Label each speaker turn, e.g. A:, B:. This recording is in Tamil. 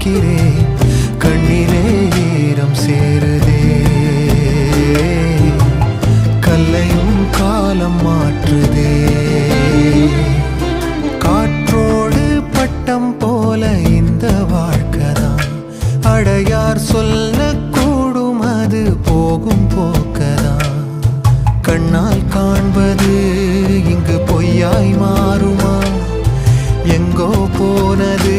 A: பார்க்கிறேன், கண்ணிலே ஈரம் சேருதே. கல்லையும் காலம் மாற்றுதே. காற்றோடு பட்டம் போல இந்த வாழ்க்கைதான், அடையார் சொல்லக்கூடும் அது போகும் போக்கதான். கண்ணால் காண்பது இங்கு பொய்யாய் மாறுமா? எங்கோ போனது